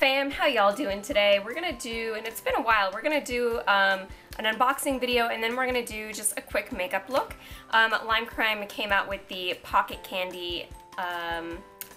fam, how y'all doing today? We're gonna do, and it's been a while, we're gonna do an unboxing video, and then we're gonna do just a quick makeup look. Limecrime came out with the Pocket Candy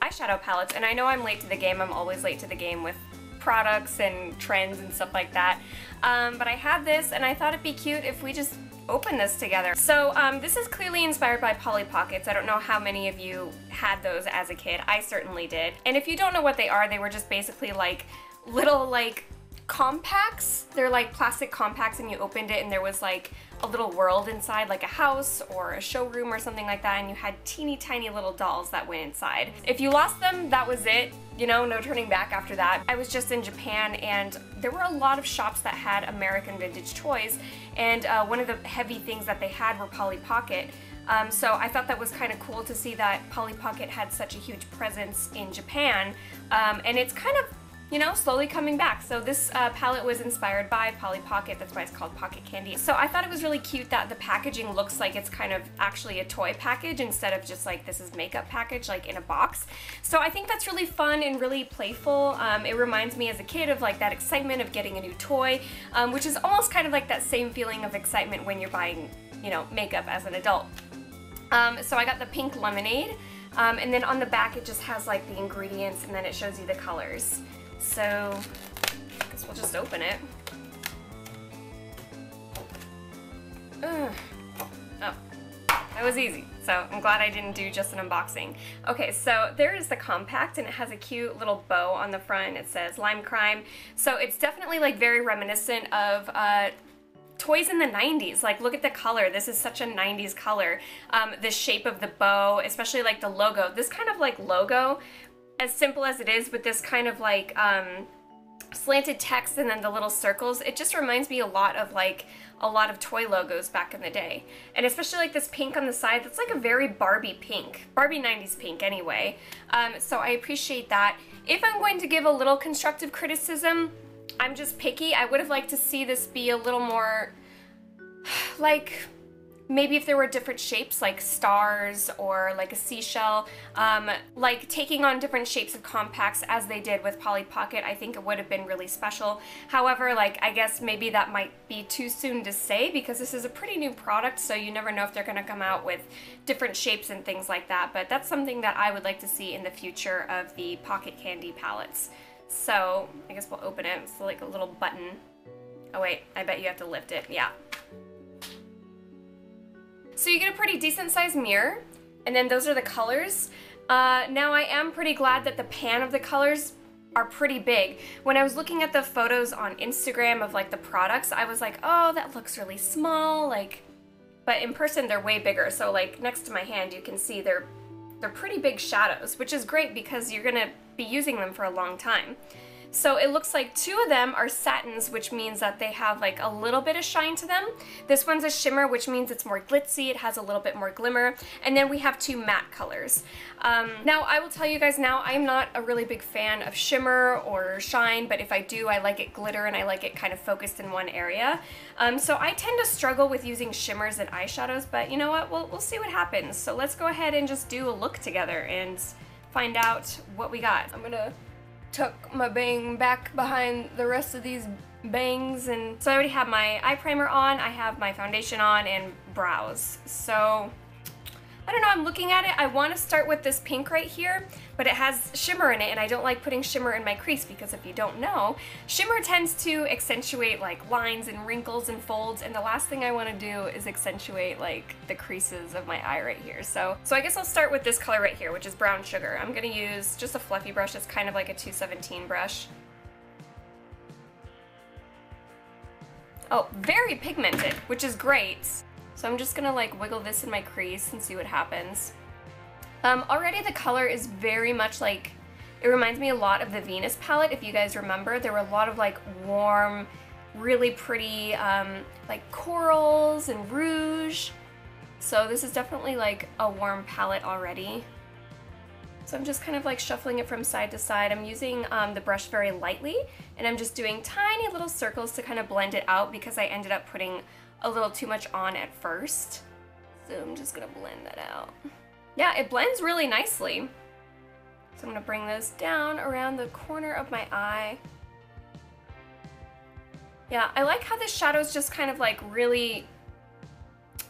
eyeshadow palettes, and I know I'm late to the game. I'm always late to the game with products and trends and stuff like that. But I had this, and I thought it'd be cute if we just open this together. So this is clearly inspired by Polly Pockets. I don't know how many of you had those as a kid. I certainly did. And if you don't know what they are, they were just basically like little like compacts. They're like plastic compacts, and you opened it and there was like a little world inside, like a house or a showroom or something like that, and you had teeny tiny little dolls that went inside. If you lost them, that was it. You know, no turning back after that. I was just in Japan, and there were a lot of shops that had American vintage toys, and one of the heavy things that they had were Polly Pocket. So I thought that was kind of cool to see that Polly Pocket had such a huge presence in Japan, and it's kind of, you know, slowly coming back. So this palette was inspired by Polly Pocket. That's why it's called Pocket Candy. So I thought it was really cute that the packaging looks like it's kind of actually a toy package instead of just like this is makeup package like in a box. So I think that's really fun and really playful. It reminds me as a kid of like that excitement of getting a new toy, which is almost kind of like that same feeling of excitement when you're buying, you know, makeup as an adult. So I got the pink lemonade, and then on the back it just has like the ingredients, and then it shows you the colors. So I guess we'll just open it. Oh, that was easy. So I'm glad I didn't do just an unboxing. Okay, so there is the compact, and it has a cute little bow on the front. It says Limecrime. So it's definitely like very reminiscent of toys in the 90s. Like, look at the color. This is such a 90s color. The shape of the bow, especially like the logo. This kind of like logo, as simple as it is, with this kind of like slanted text and then the little circles, it just reminds me a lot of like a lot of toy logos back in the day. And especially like this pink on the side, that's like a very Barbie pink. Barbie 90s pink anyway. So I appreciate that. If I'm going to give a little constructive criticism, I'm just picky. I would have liked to see this be a little more like, maybe if there were different shapes like stars or like a seashell, like taking on different shapes of compacts as they did with Polly Pocket, I think it would have been really special. However, like, I guess maybe that might be too soon to say because this is a pretty new product, so you never know if they're gonna come out with different shapes and things like that, but that's something that I would like to see in the future of the Pocket Candy palettes. So I guess we'll open it. It's like a little button. Oh wait, I bet you have to lift it. Yeah. So you get a pretty decent sized mirror, and then those are the colors. Now I am pretty glad that the pan of the colors are pretty big. When I was looking at the photos on Instagram of like the products, I was like, oh, that looks really small, like, but in person they're way bigger. So like next to my hand you can see they're pretty big shadows, which is great because you're gonna be using them for a long time. So it looks like two of them are satins, which means that they have like a little bit of shine to them. This one's a shimmer, which means it's more glitzy, it has a little bit more glimmer. And then we have two matte colors. Now I will tell you guys now, I'm not a really big fan of shimmer or shine, but if I do, I like it glitter and I like it kind of focused in one area. So I tend to struggle with using shimmers and eyeshadows, but you know what, we'll see what happens. So let's go ahead and just do a look together and find out what we got. I'm gonna tuck my bang back behind the rest of these bangs, and so I already have my eye primer on, I have my foundation on, and brows. So I don't know, I'm looking at it. I want to start with this pink right here, but it has shimmer in it, and I don't like putting shimmer in my crease because if you don't know, shimmer tends to accentuate like lines and wrinkles and folds, and the last thing I want to do is accentuate like the creases of my eye right here. So I guess I'll start with this color right here, which is brown sugar. I'm going to use just a fluffy brush. It's kind of like a 217 brush. Oh, very pigmented, which is great. So I'm just gonna like wiggle this in my crease and see what happens. Already the color is very much like, it reminds me a lot of the Venus palette. If you guys remember, there were a lot of like warm, really pretty like corals and rouge. So this is definitely like a warm palette already. So I'm just kind of like shuffling it from side to side. I'm using the brush very lightly, and I'm just doing tiny little circles to kind of blend it out because I ended up putting a little too much on at first. So I'm just gonna blend that out. Yeah, it blends really nicely. So I'm gonna bring this down around the corner of my eye. Yeah, I like how this shadow's just kind of like really,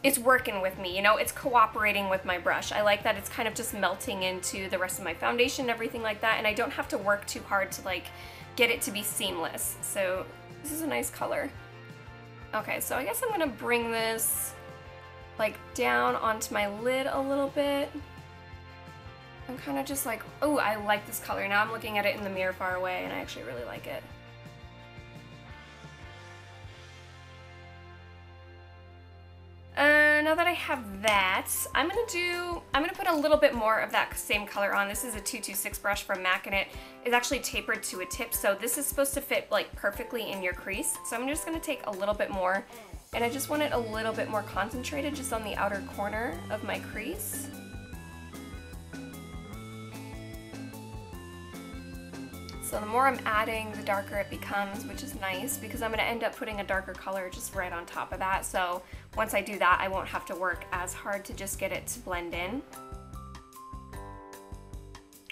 it's working with me, you know, it's cooperating with my brush. I like that it's kind of just melting into the rest of my foundation and everything like that, and I don't have to work too hard to like get it to be seamless. So this is a nice color. Okay, so I guess I'm gonna bring this like down onto my lid a little bit. I'm kind of just like, oh, I like this color. Now I'm looking at it in the mirror far away and I actually really like it. Now that I have that, I'm gonna put a little bit more of that same color on. This is a 226 brush from MAC and it is actually tapered to a tip, so this is supposed to fit like perfectly in your crease. So I'm just gonna take a little bit more, and I just want it a little bit more concentrated just on the outer corner of my crease. So the more I'm adding, the darker it becomes, which is nice because I'm going to end up putting a darker color just right on top of that. So once I do that, I won't have to work as hard to just get it to blend in.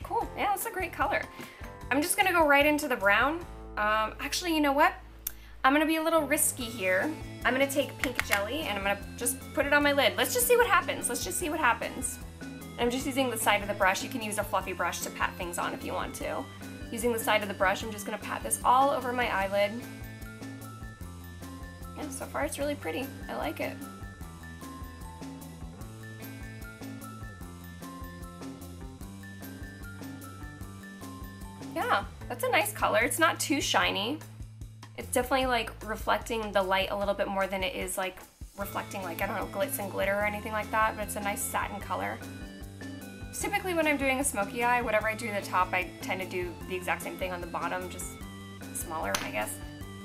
Cool, yeah, that's a great color. I'm just going to go right into the brown. Actually, you know what? I'm going to be a little risky here. I'm going to take pink jelly and I'm going to just put it on my lid. Let's just see what happens. Let's just see what happens. I'm just using the side of the brush. You can use a fluffy brush to pat things on if you want to. Using the side of the brush, I'm just gonna pat this all over my eyelid. Yeah, so far it's really pretty. I like it. Yeah, that's a nice color. It's not too shiny. It's definitely like reflecting the light a little bit more than it is like reflecting like, I don't know, glitz and glitter or anything like that, but it's a nice satin color. Typically when I'm doing a smoky eye, whatever I do at the top, I tend to do the exact same thing on the bottom, just smaller, I guess.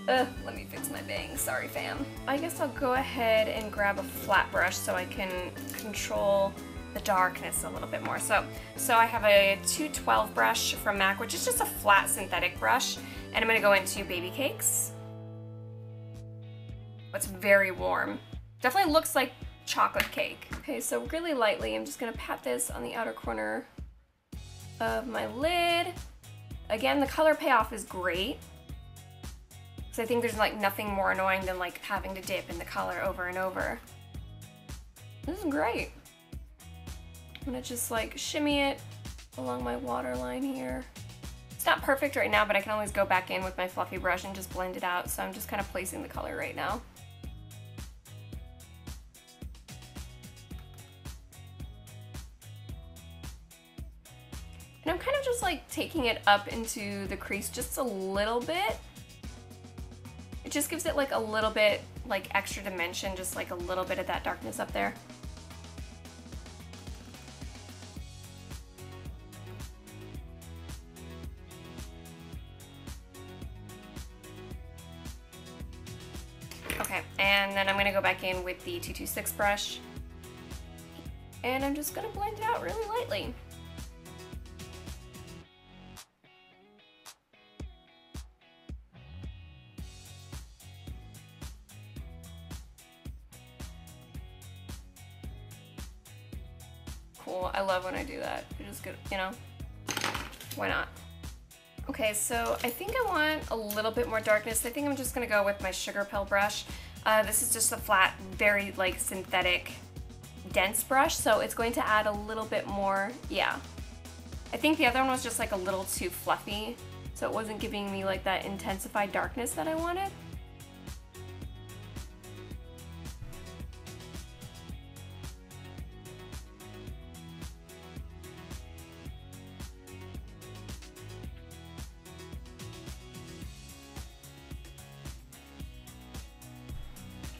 Let me fix my bangs, sorry fam. I guess I'll go ahead and grab a flat brush so I can control the darkness a little bit more. So I have a 212 brush from MAC, which is just a flat synthetic brush, and I'm gonna go into Baby Cakes. It's very warm. Definitely looks like chocolate cake. Okay, so really lightly, I'm just gonna pat this on the outer corner of my lid. Again, the color payoff is great. So I think there's like nothing more annoying than like having to dip in the color over and over. This is great. I'm gonna just like shimmy it along my waterline here. It's not perfect right now, but I can always go back in with my fluffy brush and just blend it out. So I'm just kind of placing the color right now. And I'm kind of just like taking it up into the crease just a little bit. It just gives it like a little bit like extra dimension, just like a little bit of that darkness up there. Okay, and then I'm gonna go back in with the 226 brush. And I'm just gonna blend it out really lightly. Cool, I love when I do that. It just good, you know, why not? Okay, so I think I want a little bit more darkness. I think I'm just gonna go with my Sugar Pill brush. This is just a flat, very like synthetic, dense brush, so it's going to add a little bit more, yeah. I think the other one was just like a little too fluffy, so it wasn't giving me like that intensified darkness that I wanted.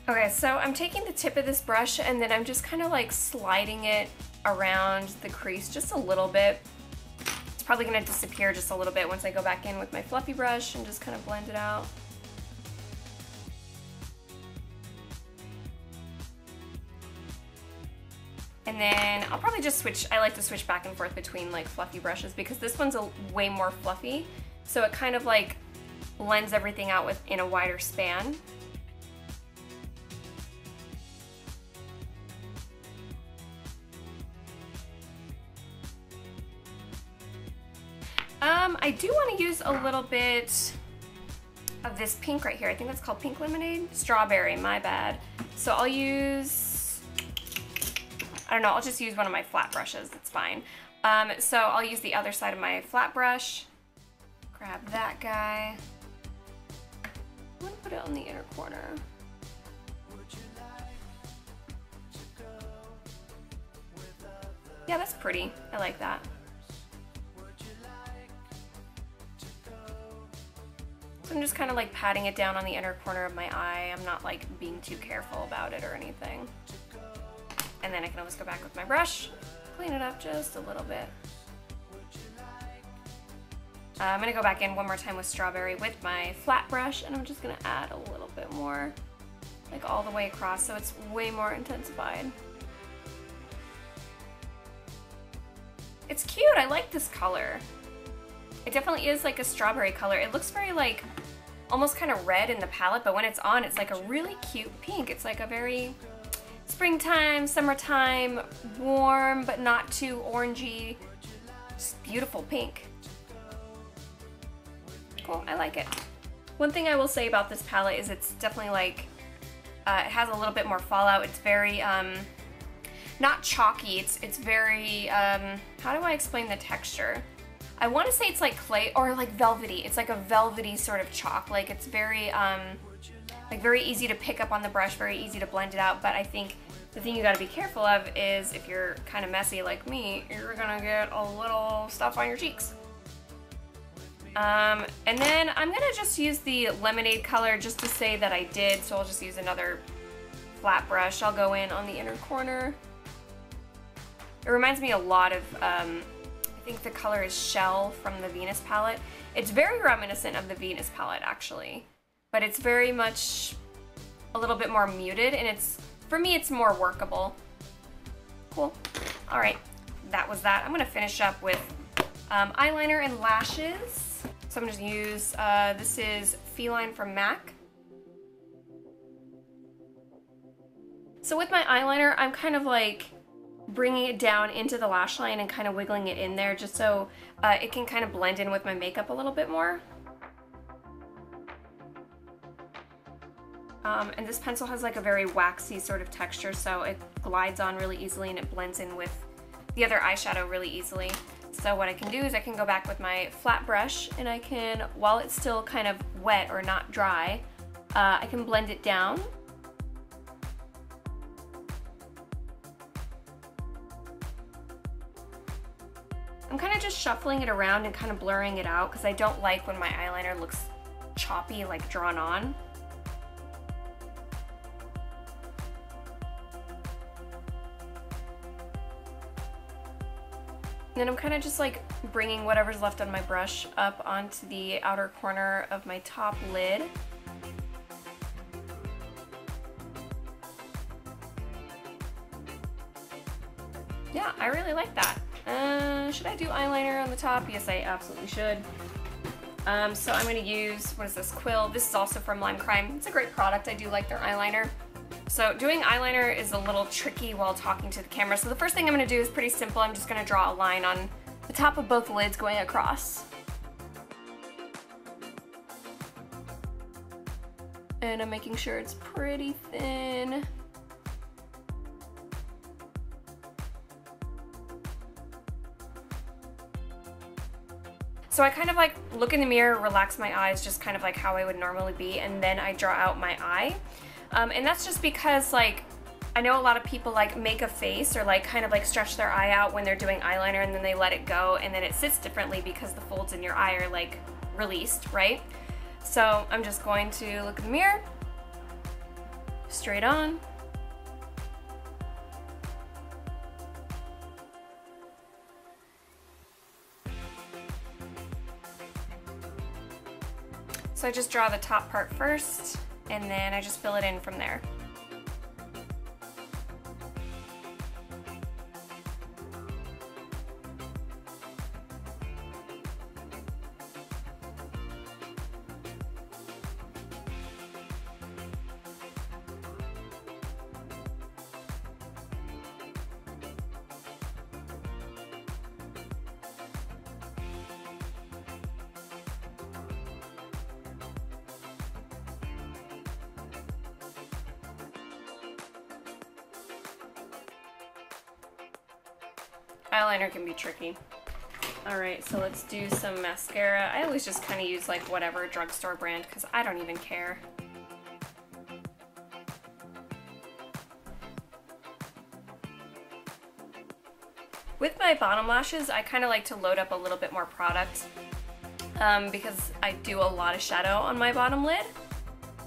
Okay, so I'm taking the tip of this brush and then I'm just kind of like sliding it around the crease just a little bit. It's probably going to disappear just a little bit once I go back in with my fluffy brush and just kind of blend it out. And then I'll probably just switch, I like to switch back and forth between like fluffy brushes because this one's way more fluffy, so it kind of like blends everything out in a wider span. I do want to use a little bit of this pink right here. I think that's called Pink Lemonade? Strawberry, my bad. So I'll use, I don't know, I'll just use one of my flat brushes, that's fine. So I'll use the other side of my flat brush. Grab that guy. I'm gonna put it on the inner corner. Yeah, that's pretty. I like that. So I'm just kind of like patting it down on the inner corner of my eye. I'm not like being too careful about it or anything. And then I can always go back with my brush, clean it up just a little bit. I'm gonna go back in one more time with Strawberry with my flat brush, and I'm just gonna add a little bit more, like all the way across, so it's way more intensified. It's cute, I like this color. It definitely is like a strawberry color. It looks very like, almost kind of red in the palette, but when it's on, it's like a really cute pink. It's like a very springtime, summertime, warm, but not too orangey, just beautiful pink. Cool, I like it. One thing I will say about this palette is it's definitely like, it has a little bit more fallout. It's very, not chalky, it's very, how do I explain the texture? I want to say it's like clay or like velvety. It's like a velvety sort of chalk. Like it's very, like very easy to pick up on the brush, very easy to blend it out, but I think the thing you gotta be careful of is if you're kind of messy like me, you're gonna get a little stuff on your cheeks. And then I'm gonna just use the lemonade color just to say that I did, so I'll just use another flat brush. I'll go in on the inner corner. It reminds me a lot of, I think the color is Shell from the Venus palette. It's very reminiscent of the Venus palette actually, but it's very much a little bit more muted, and it's, for me, it's more workable. Cool. All right, that was that. I'm gonna finish up with eyeliner and lashes. So I'm gonna use, this is Feline from MAC. So with my eyeliner, I'm kind of like bringing it down into the lash line and kind of wiggling it in there just so it can kind of blend in with my makeup a little bit more. And this pencil has like a very waxy sort of texture, so it glides on really easily and it blends in with the other eyeshadow really easily. So what I can do is I can go back with my flat brush and I can, while it's still kind of wet or not dry, I can blend it down. I'm kind of just shuffling it around and kind of blurring it out because I don't like when my eyeliner looks choppy, like drawn on. And then I'm kind of just like bringing whatever's left on my brush up onto the outer corner of my top lid. Yeah, I really like that. Should I do eyeliner on the top? Yes, I absolutely should. So I'm going to use, what is this, Quill. This is also from limecrime. It's a great product. I do like their eyeliner. So doing eyeliner is a little tricky while talking to the camera. So the first thing I'm going to do is pretty simple. I'm just going to draw a line on the top of both lids going across. And I'm making sure it's pretty thin. So I kind of like look in the mirror, relax my eyes, just kind of like how I would normally be, and then I draw out my eye. And that's just because like, I know a lot of people like make a face or like kind of like stretch their eye out when they're doing eyeliner and then they let it go and then it sits differently because the folds in your eye are like released, right? So I'm just going to look in the mirror, straight on. So I just draw the top part first, and then I just fill it in from there. Eyeliner can be tricky. Alright, so let's do some mascara. I always just kind of use like whatever drugstore brand because I don't even care. With my bottom lashes, I kind of like to load up a little bit more product because I do a lot of shadow on my bottom lid.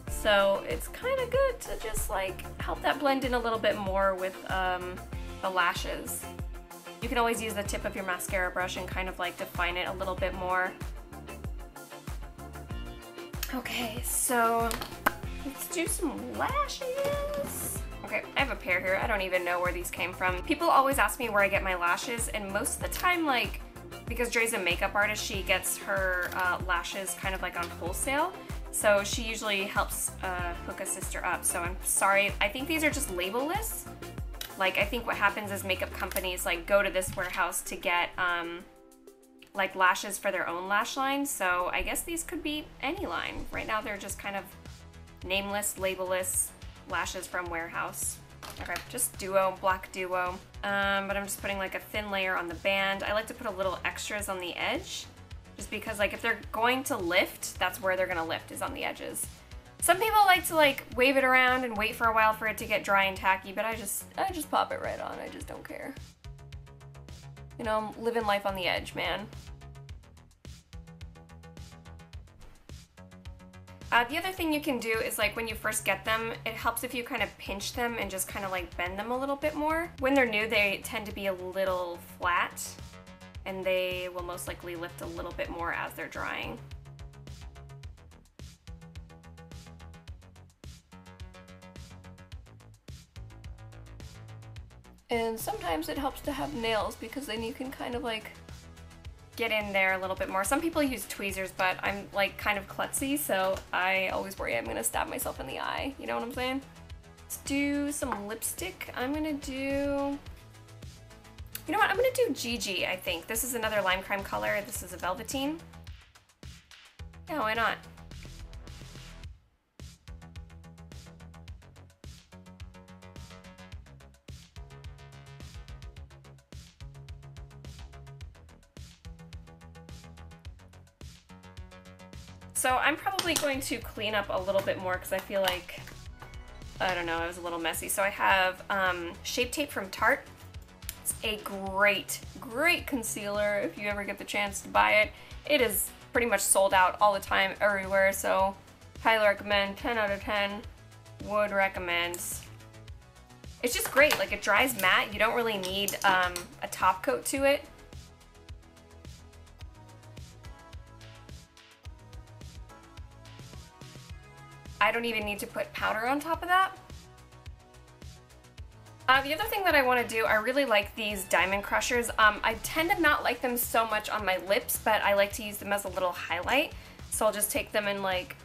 So it's kind of good to just like help that blend in a little bit more with the lashes. You can always use the tip of your mascara brush and kind of like define it a little bit more. Okay, so let's do some lashes. Okay, I have a pair here. I don't even know where these came from. People always ask me where I get my lashes, and most of the time, like, because Dre's a makeup artist, she gets her lashes kind of like on wholesale. So she usually helps hook a sister up. So I'm sorry, I think these are just label-less. Like, I think what happens is makeup companies like go to this warehouse to get like lashes for their own lash line. So I guess these could be any line. Right now they're just kind of nameless, label-less lashes from warehouse. Okay, just duo, black duo. But I'm just putting like a thin layer on the band. I like to put a little extras on the edge, just because like if they're going to lift, that's where they're gonna lift, is on the edges. Some people like to like wave it around and wait for a while for it to get dry and tacky, but I just pop it right on. I just don't care. You know, I'm living life on the edge, man. The other thing you can do is like when you first get them, it helps if you kind of pinch them and just kind of like bend them a little bit more. When they're new, they tend to be a little flat and they will most likely lift a little bit more as they're drying. And sometimes it helps to have nails because then you can kind of like get in there a little bit more. Some people use tweezers, but I'm like kind of klutzy, so I always worry I'm gonna stab myself in the eye. You know what I'm saying? Let's do some lipstick. I'm gonna do, you know what? I'm gonna do Gigi, I think. This is another limecrime color. This is a velveteen. Yeah, why not? So I'm probably going to clean up a little bit more because I feel like, I don't know, it was a little messy. So I have Shape Tape from Tarte. It's a great, great concealer if you ever get the chance to buy it. It is pretty much sold out all the time, everywhere, so highly recommend, 10 out of 10, would recommend. It's just great, like it dries matte, you don't really need a top coat to it. I don't even need to put powder on top of that. The other thing that I want to do, I really like these diamond crushers. I tend to not like them so much on my lips, but I like to use them as a little highlight. So I'll just take them and like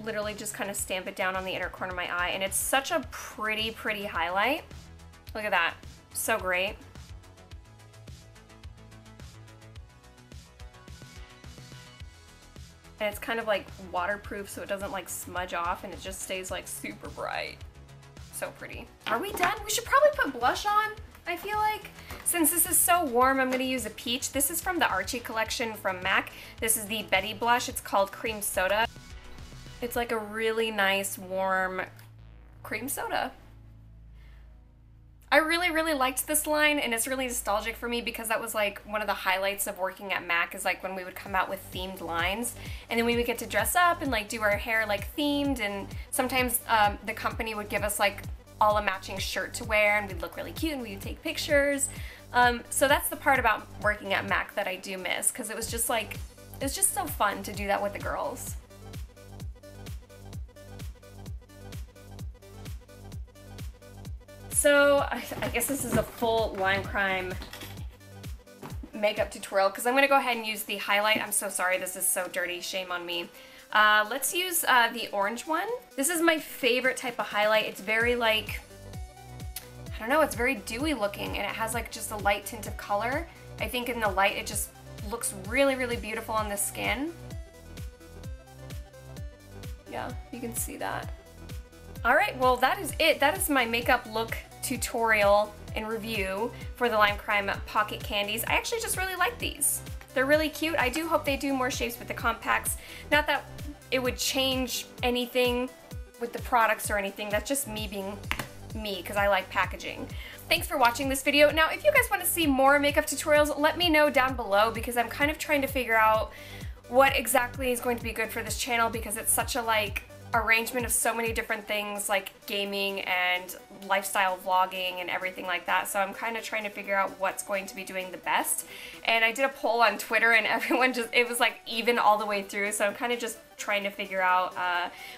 literally just kind of stamp it down on the inner corner of my eye, and it's such a pretty, pretty highlight. Look at that, so great. And it's kind of like waterproof so it doesn't like smudge off and it just stays like super bright. So pretty. Are we done? We should probably put blush on, I feel like. Since this is so warm, I'm gonna use a peach. This is from the Archie collection from MAC. This is the Betty blush. It's called Cream Soda. It's like a really nice warm cream soda. I really, really liked this line, and it's really nostalgic for me because that was like one of the highlights of working at MAC, is like when we would come out with themed lines, and then we would get to dress up and like do our hair like themed, and sometimes the company would give us like all a matching shirt to wear, and we'd look really cute and we'd take pictures. So that's the part about working at MAC that I do miss, because it was just like, it was just so fun to do that with the girls. So I guess this is a full limecrime makeup tutorial because I'm going to go ahead and use the highlight. I'm so sorry, this is so dirty, shame on me. Let's use the orange one. This is my favorite type of highlight. It's very like, I don't know, it's very dewy looking, and it has like just a light tint of color. I think in the light it just looks really, really beautiful on the skin. Yeah, you can see that. Alright, well that is it. That is my makeup look tutorial. and review for the limecrime pocket candies. I actually just really like these. They're really cute. I do hope they do more shapes with the compacts. Not that it would change anything with the products or anything. That's just me being me because I like packaging. Thanks for watching this video. Now, if you guys want to see more makeup tutorials, let me know down below because I'm kind of trying to figure out what exactly is going to be good for this channel because it's such a arrangement of so many different things like gaming and lifestyle vlogging and everything like that. So I'm kind of trying to figure out what's going to be doing the best. And I did a poll on Twitter and everyone it was even all the way through. So I'm kind of just trying to figure out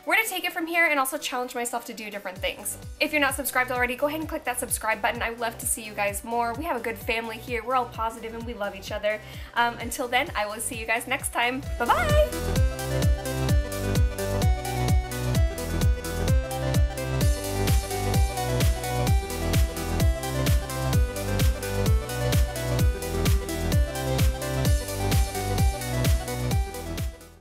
where to take it from here and also challenge myself to do different things. If you're not subscribed already, go ahead and click that subscribe button. I would love to see you guys more. We have a good family here. We're all positive and we love each other. Until then, I will see you guys next time. Bye-bye!